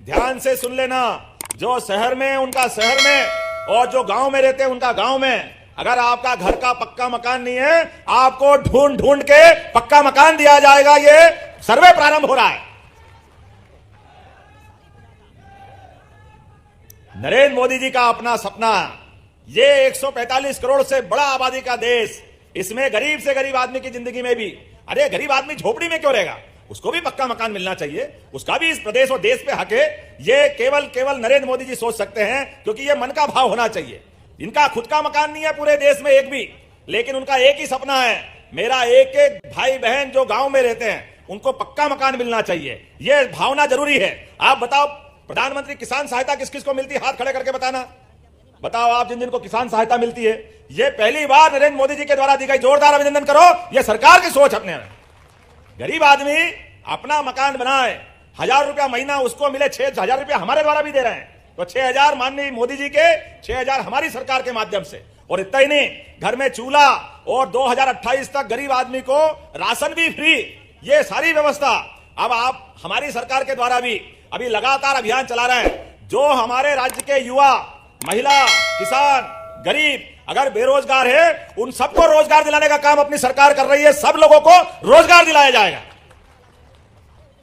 ध्यान से सुन लेना, जो शहर में उनका शहर में और जो गांव में रहते हैं उनका गांव में। अगर आपका घर का पक्का मकान नहीं है, आपको ढूंढ ढूंढ के पक्का मकान दिया जाएगा। ये सर्वे प्रारंभ हो रहा है। नरेंद्र मोदी जी का अपना सपना, ये 145 करोड़ से बड़ा आबादी का देश, इसमें गरीब से गरीब आदमी की जिंदगी में भी, अरे गरीब आदमी झोपड़ी में क्यों रहेगा, उसको भी पक्का मकान मिलना चाहिए, उसका भी इस प्रदेश और देश पे हक है। ये केवल नरेंद्र मोदी जी सोच सकते हैं, क्योंकि ये मन का भाव होना चाहिए। इनका खुद का मकान नहीं है पूरे देश में एक भी, लेकिन उनका एक ही सपना है, मेरा एक एक भाई बहन जो गांव में रहते हैं उनको पक्का मकान मिलना चाहिए। ये भावना जरूरी है। आप बताओ, प्रधानमंत्री किसान सहायता किस किस को मिलती है? हाथ खड़े करके बताना। बताओ आप जिन जिन को किसान सहायता मिलती है, ये पहली बार नरेंद्र मोदी जी के द्वारा दी गई। जोरदार अभिनंदन करो। ये सरकार की सोच अपने में। गरीब आदमी अपना मकान बनाए, 1000 रुपया महीना उसको मिले, 6000 रुपया हमारे द्वारा भी दे रहे हैं, तो 6000 माननीय मोदी जी के, 6000 हमारी सरकार के माध्यम से। और इतना ही नहीं, घर में चूल्हा, और 2028 तक गरीब आदमी को राशन भी फ्री। ये सारी व्यवस्था अब आप हमारी सरकार के द्वारा भी अभी लगातार अभियान चला रहे हैं। जो हमारे राज्य के युवा, महिला, किसान, गरीब अगर बेरोजगार है, उन सबको रोजगार दिलाने का काम अपनी सरकार कर रही है। सब लोगों को रोजगार दिलाया जाएगा।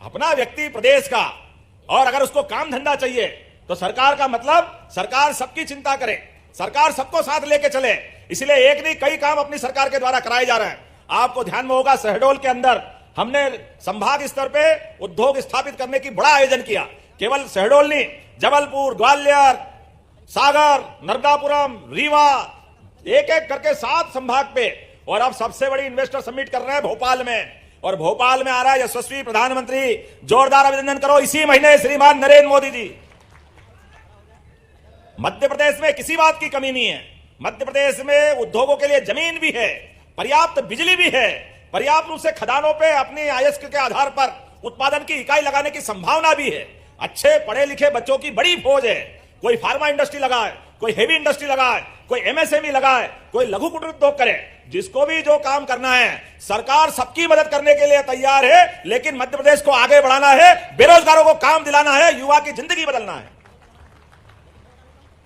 अपना व्यक्ति प्रदेश का, और अगर उसको काम धंधा चाहिए तो सरकार का मतलब सरकार सबकी चिंता करे, सरकार सबको साथ लेके चले। इसलिए एक नहीं कई काम अपनी सरकार के द्वारा कराए जा रहे हैं। आपको ध्यान में होगा, शहडोल के अंदर हमने संभाग स्तर पे उद्योग स्थापित करने की बड़ा आयोजन किया। केवल शहडोल नहीं, जबलपुर, ग्वालियर, सागर, नर्मदापुरम, रीवा, एक एक करके 7 संभाग पे। और अब सबसे बड़ी इन्वेस्टर समिट कर रहे हैं भोपाल में, और भोपाल में आ रहा है यशस्वी प्रधानमंत्री। जोरदार अभिनंदन करो इसी महीने श्रीमान नरेंद्र मोदी जी। मध्य प्रदेश में किसी बात की कमी नहीं है। मध्य प्रदेश में उद्योगों के लिए जमीन भी है, पर्याप्त बिजली भी है, पर्याप्त रूप से खदानों पे अपनी आयस्क के आधार पर उत्पादन की इकाई लगाने की संभावना भी है। अच्छे पढ़े लिखे बच्चों की बड़ी फौज है। कोई फार्मा इंडस्ट्री लगाए, कोई हेवी इंडस्ट्री लगाए, कोई एमएसएमई लगाए, कोई लघु कुटीर उद्योग करे। जिसको भी जो काम करना है, सरकार सबकी मदद करने के लिए तैयार है। लेकिन मध्य प्रदेश को आगे बढ़ाना है, बेरोजगारों को काम दिलाना है, युवा की जिंदगी बदलना है।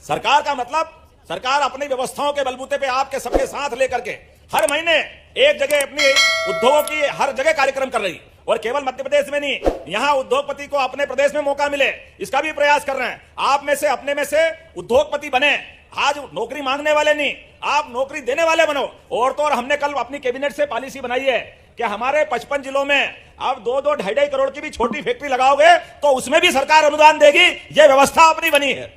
सरकार का मतलब, सरकार अपनी व्यवस्थाओं के बलबूते पे आपके सबके साथ लेकर के हर महीने एक जगह अपनी उद्योगों की हर जगह कार्यक्रम कर रही। और केवल मध्य प्रदेश में नहीं, यहां उद्योगपति को अपने प्रदेश में मौका मिले, इसका भी प्रयास कर रहे हैं। आप में से, अपने में से उद्योगपति बने। आज नौकरी मांगने वाले नहीं, आप नौकरी देने वाले बनो। और तो और हमने कल अपनी कैबिनेट से पॉलिसी बनाई है कि हमारे 55 जिलों में अब 2-2, 2.5 करोड़ की भी छोटी फैक्ट्री लगाओगे तो उसमें भी सरकार अनुदान देगी। यह व्यवस्था अपनी बनी है।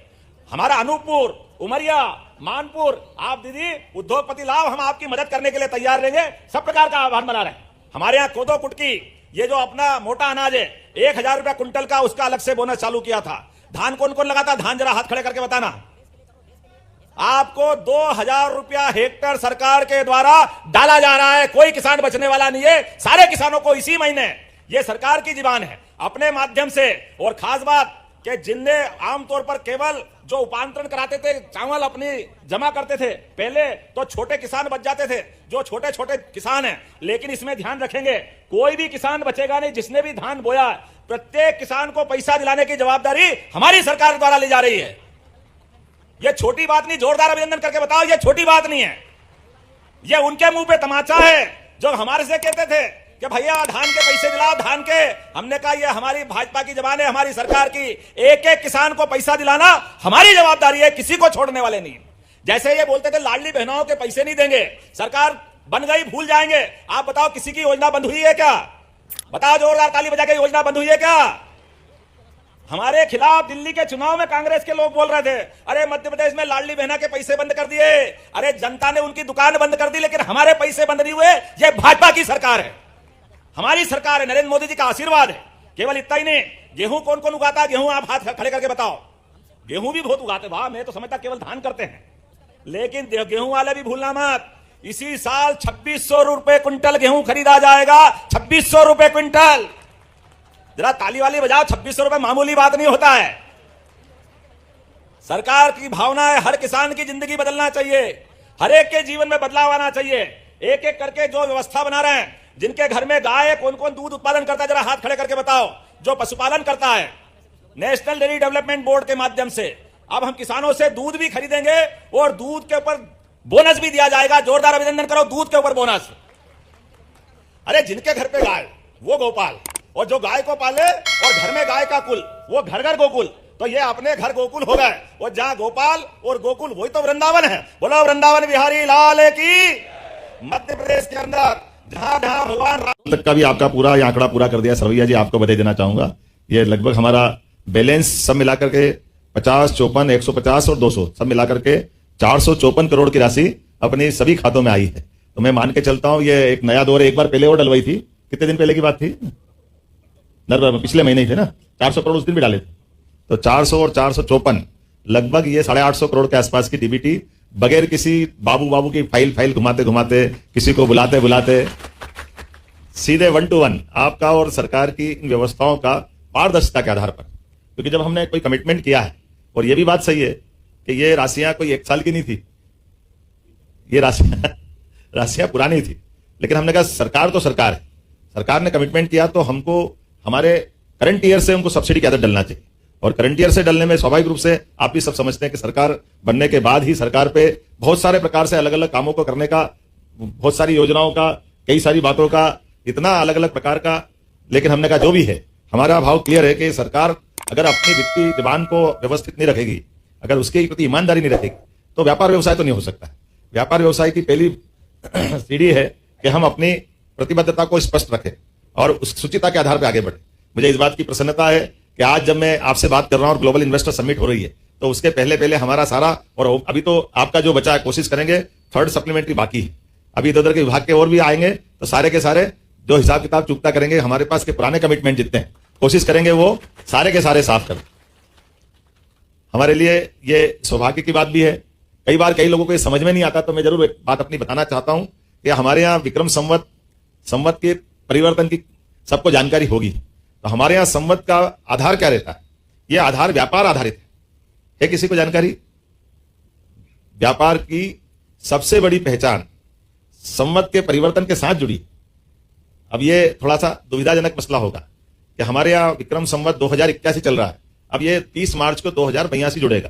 हमारा अनूपपुर, उमरिया, मानपुर, आप दीदी उद्योगपति लाभ, हम आपकी मदद करने के लिए तैयार रहेंगे। सब प्रकार का आह्वान बना रहे हैं। हमारे यहाँ कोदो कुटकी, ये जो अपना मोटा अनाज है, 1000 रुपया कुंटल का उसका अलग से बोनस चालू किया था। धान कौन कौन लगाता? धान जरा हाथ खड़े करके बताना। आपको 2000 रुपया हेक्टेयर सरकार के द्वारा डाला जा रहा है। कोई किसान बचने वाला नहीं है। सारे किसानों को इसी महीने, ये सरकार की जीवान है, अपने माध्यम से। और खास बात कि जिनने आमतौर पर केवल जो उपांतरण कराते थे, चावल अपनी जमा करते थे, पहले तो छोटे किसान बच जाते थे, जो छोटे छोटे किसान हैं। लेकिन इसमें ध्यान रखेंगे, कोई भी किसान बचेगा नहीं जिसने भी धान बोया। प्रत्येक किसान को पैसा दिलाने की जवाबदारी हमारी सरकार द्वारा ली जा रही है। यह छोटी बात नहीं। जोरदार अभिनंदन करके बताओ, यह छोटी बात नहीं है। यह उनके मुंह पे तमाचा है जो हमारे से कहते थे कि भैया धान के पैसे दिलाओ, धान के। हमने कहा यह हमारी भाजपा की जबान है, हमारी सरकार की। एक एक किसान को पैसा दिलाना हमारी जवाबदारी है, किसी को छोड़ने वाले नहीं। जैसे ये बोलते थे लाडली बहनों के पैसे नहीं देंगे, सरकार बन गई भूल जाएंगे। आप बताओ किसी की योजना बंद हुई है क्या? बताओ जोरदार ताली बजा के, योजना बंद हुई है क्या? हमारे खिलाफ दिल्ली के चुनाव में कांग्रेस के लोग बोल रहे थे, अरे मध्य प्रदेश में लाडली बहना के पैसे बंद कर दिए। अरे जनता ने उनकी दुकान बंद कर दी, लेकिन हमारे पैसे बंद नहीं हुए। यह भाजपा की सरकार है, हमारी सरकार है, नरेंद्र मोदी जी का आशीर्वाद है। केवल इतना ही नहीं, गेहूं कौन कौन उगाता है? गेहूं आप हाथ खड़े करके बताओ। गेहूं भी बहुत उगाते। वाह, मैं तो समझता केवल धान करते हैं, लेकिन गेहूं वाले भी भूलना मत। इसी साल 2600 रुपए क्विंटल गेहूं खरीदा जाएगा। 2600 रुपए क्विंटल। जरा ताली वाली बजाओ। 2600 रुपए मामूली बात नहीं होता है। सरकार की भावना है हर किसान की जिंदगी बदलना चाहिए, हर एक के जीवन में बदलाव आना चाहिए। एक एक करके जो व्यवस्था बना रहे हैं, जिनके घर में गाय है, कौन कौन दूध उत्पादन करता है, जरा हाथ खड़े करके बताओ। जो पशुपालन करता है, नेशनल डेयरी डेवलपमेंट बोर्ड के माध्यम से अब हम किसानों से दूध भी खरीदेंगे और दूध के ऊपर बोनस भी दिया जाएगा। जोरदार अभिनंदन करो दूध के ऊपर बोनस। अरे जिनके घर पे गाय वो गोपाल, और जो गाय को पाले और घर में गाय का कुल वो घर घर गोकुल। तो ये अपने घर गोकुल हो गए, और जहां गोपाल और गोकुल वही तो वृंदावन है। बोलो वृंदावन बिहारी लाल की। मध्य प्रदेश के अंदर जहां जहां भगवान राम तक का भी आपका पूरा ये आंकड़ा पूरा कर दिया। सरवैया जी आपको बधाई देना चाहूंगा। ये लगभग हमारा बैलेंस सब मिलाकर के 50, 54, 150 और 200 सब मिलाकर के 454 करोड़ की राशि अपनी सभी खातों में आई है। तो मैं मान के चलता हूं ये एक नया दौर है। एक बार पहले और डलवाई थी, कितने दिन पहले की बात थी? पिछले महीने ही थे ना, 400 करोड़ उस दिन भी डाले थे। तो 400 और 454 लगभग ये 850 करोड़ के आसपास की डीबीटी बगैर किसी बाबू की फाइल घुमाते घुमाते, किसी को बुलाते बुलाते, सीधे 1 to 1 आपका और सरकार की इन व्यवस्थाओं का पारदर्शिता के आधार पर। क्योंकि जब हमने कोई कमिटमेंट किया है, और ये भी बात सही है कि ये राशियां कोई 1 साल की नहीं थी, ये राशियां पुरानी थी, लेकिन हमने कहा सरकार तो सरकार है, सरकार ने कमिटमेंट किया तो हमको हमारे करंट ईयर से उनको सब्सिडी की आदत डलना चाहिए। और करंट ईयर से डलने में स्वाभाविक रूप से आप भी सब समझते हैं कि सरकार बनने के बाद ही सरकार पे बहुत सारे प्रकार से अलग अलग कामों को करने का, बहुत सारी योजनाओं का, कई सारी बातों का, इतना अलग अलग प्रकार का। लेकिन हमने कहा जो भी है, हमारा भाव क्लियर है कि सरकार अगर अपनी वित्तीय जबान को व्यवस्थित नहीं रखेगी, अगर उसके प्रति ईमानदारी नहीं रखेगी, तो व्यापार व्यवसाय तो नहीं हो सकता। व्यापार व्यवसाय की पहली सीढ़ी है कि हम अपनी प्रतिबद्धता को स्पष्ट रखें और उस सूचिता के आधार पर आगे बढ़े। मुझे इस बात की प्रसन्नता है कि आज जब मैं आपसे बात कर रहा हूं और ग्लोबल इन्वेस्टर समिट हो रही है, तो उसके पहले हमारा सारा, और अभी तो आपका जो बचा है कोशिश करेंगे, थर्ड सप्लीमेंट्री बाकी है, अभी इधर के विभाग के और भी आएंगे, तो सारे के सारे जो हिसाब किताब चुकता करेंगे, हमारे पास के पुराने कमिटमेंट जितने हैं कोशिश करेंगे वो सारे के सारे साफ करें। हमारे लिए ये सौभाग्य की बात भी है। कई बार कई लोगों को ये समझ में नहीं आता, तो मैं जरूर एक बात अपनी बताना चाहता हूं कि हमारे यहाँ विक्रम संवत के परिवर्तन की सबको जानकारी होगी। तो हमारे यहां संवत का आधार क्या रहता है? यह आधार व्यापार आधारित है किसी को जानकारी? व्यापार की सबसे बड़ी पहचान संवत के परिवर्तन के साथ जुड़ी। अब ये थोड़ा सा दुविधाजनक मसला होगा कि हमारे यहां विक्रम संवत 2081 चल रहा है, अब ये 30 मार्च को 2082 जुड़ेगा।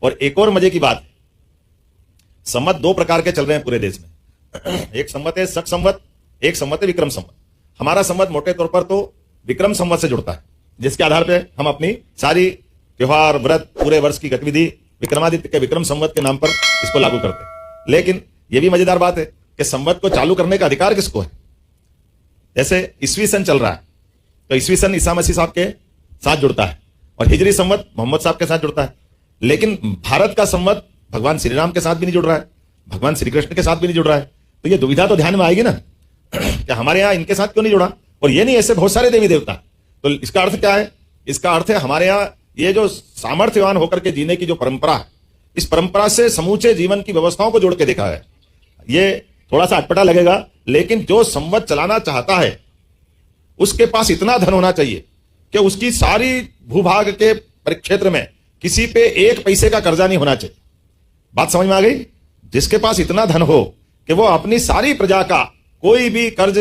और एक और मजे की बात, संवत 2 प्रकार के चल रहे हैं पूरे देश में। एक संवत है शक संवत, एक संवत है विक्रम संवत। हमारा संवत मोटे तौर पर तो विक्रम संवत से जुड़ता है, जिसके आधार पे हम अपनी सारी त्योहार, व्रत, पूरे वर्ष की गतिविधि विक्रमादित्य के विक्रम संवत के नाम पर इसको लागू करते हैं। लेकिन यह भी मजेदार बात है कि संवत को चालू करने का अधिकार किसको है? जैसे ईस्वी सन चल रहा है, तो ईस्वी सन ईसा मसीह साहब के साथ जुड़ता है, और हिजरी संवत मोहम्मद साहब के साथ जुड़ता है। लेकिन भारत का संवत भगवान श्री राम के साथ भी नहीं जुड़ रहा है, भगवान श्री कृष्ण के साथ भी नहीं जुड़ रहा है। तो ये दुविधा तो ध्यान में आएगी ना कि हमारे यहां इनके साथ क्यों नहीं जुड़ा? और ये नहीं, ऐसे बहुत सारे देवी देवता। तो इसका अर्थ क्या है? इसका अर्थ है हमारे यहां ये जो सामर्थ्यवान होकर के जीने की जो परंपरा है, इस परंपरा से समूचे जीवन की व्यवस्थाओं को जोड़ के देखा है। ये थोड़ा सा अटपटा लगेगा, लेकिन जो संवत चलाना चाहता है उसके पास इतना धन होना चाहिए कि उसकी सारी भूभाग के परिक्षेत्र में किसी पे 1 पैसे का कर्जा नहीं होना चाहिए। बात समझ में आ गई? जिसके पास इतना धन हो कि वो अपनी सारी प्रजा का कोई भी कर्ज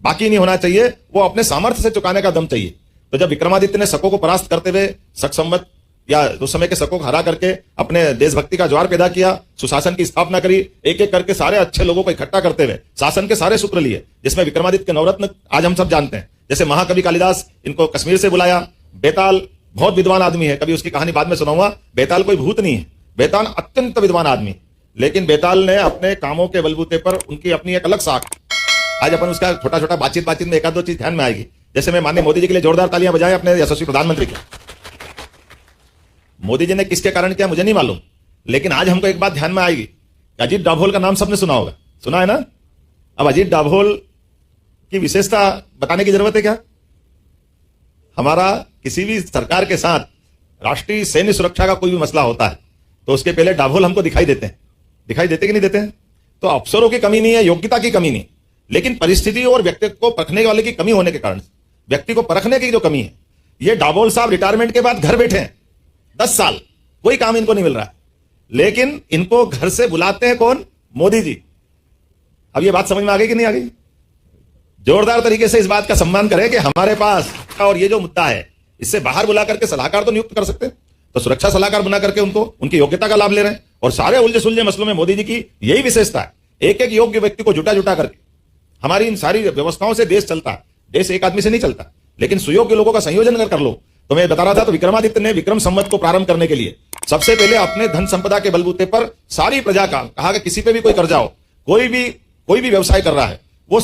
बाकी नहीं होना चाहिए, वो अपने सामर्थ्य से चुकाने का दम चाहिए। तो जब विक्रमादित्य ने शकों को परास्त करते हुए शक संवत या उस समय के शकों को हरा करके अपने देशभक्ति का ज्वार पैदा किया, सुशासन की स्थापना करी, एक एक करके सारे अच्छे लोगों को इकट्ठा करते हुए शासन के सारे सूत्र लिए, जिसमें विक्रमादित्य के नवरत्न आज हम सब जानते हैं। जैसे महाकवि कालिदास, इनको कश्मीर से बुलाया। बेताल बहुत विद्वान आदमी है, कभी उसकी कहानी बाद में सुनाऊंगा। बेताल कोई भूत नहीं है, बेताल अत्यंत विद्वान आदमी, लेकिन बेताल ने अपने कामों के बलबूते पर उनकी अपनी एक अलग साख। आज अपन उसका छोटा छोटा बातचीत में एक आध दो चीज ध्यान में आएगी। जैसे मैं माननीय मोदी जी के लिए जोरदार तालियां बजाएं, अपने यशस्वी प्रधानमंत्री के। मोदी जी ने किसके कारण किया मुझे नहीं मालूम, लेकिन आज हमको एक बात ध्यान में आएगी। अजीत डाभोल का नाम सबने सुना होगा, सुना है ना? अब अजीत डाभोल की विशेषता बताने की जरूरत है क्या? हमारा किसी भी सरकार के साथ राष्ट्रीय सैन्य सुरक्षा का कोई भी मसला होता है तो उसके पहले डाभोल हमको दिखाई देते हैं। दिखाई देते कि नहीं देते हैं? तो अफसरों की कमी नहीं है, योग्यता की कमी नहीं, लेकिन परिस्थिति और व्यक्ति को परखने वाले की कमी होने के कारण, व्यक्ति को परखने की जो कमी है, ये डाभोल साहब रिटायरमेंट के बाद घर बैठे हैं 10 साल, कोई काम इनको नहीं मिल रहा है, लेकिन इनको घर से बुलाते हैं कौन? मोदी जी। अब ये बात समझ में आ गई कि नहीं आ गई? जोरदार तरीके से इस बात का सम्मान करें कि हमारे पास, और ये जो मुद्दा है इससे बाहर बुला करके सलाहकार तो नियुक्त कर सकते हैं। तो सुरक्षा सलाहकार बना करके उनको उनकी योग्यता का लाभ ले रहे हैं। और सारे उलझे सुलझे मसलों में मोदी जी की यही विशेषता है, एक एक योग्य व्यक्ति को जुटा जुटा करके। हमारी इन सारी व्यवस्थाओं से देश चलता है, देश एक आदमी से नहीं चलता, लेकिन सुयोग्य लोगों का संयोजन अगर कर लो। तो मैं बता रहा था, तो विक्रमादित्य ने विक्रम संवत को प्रारंभ करने के लिए सबसे पहले अपने धन संपदा के बलबूते पर सारी प्रजा का कहा कि किसी पे भी कोई कर्जा हो, कोई भी व्यवसाय कर रहा है, वो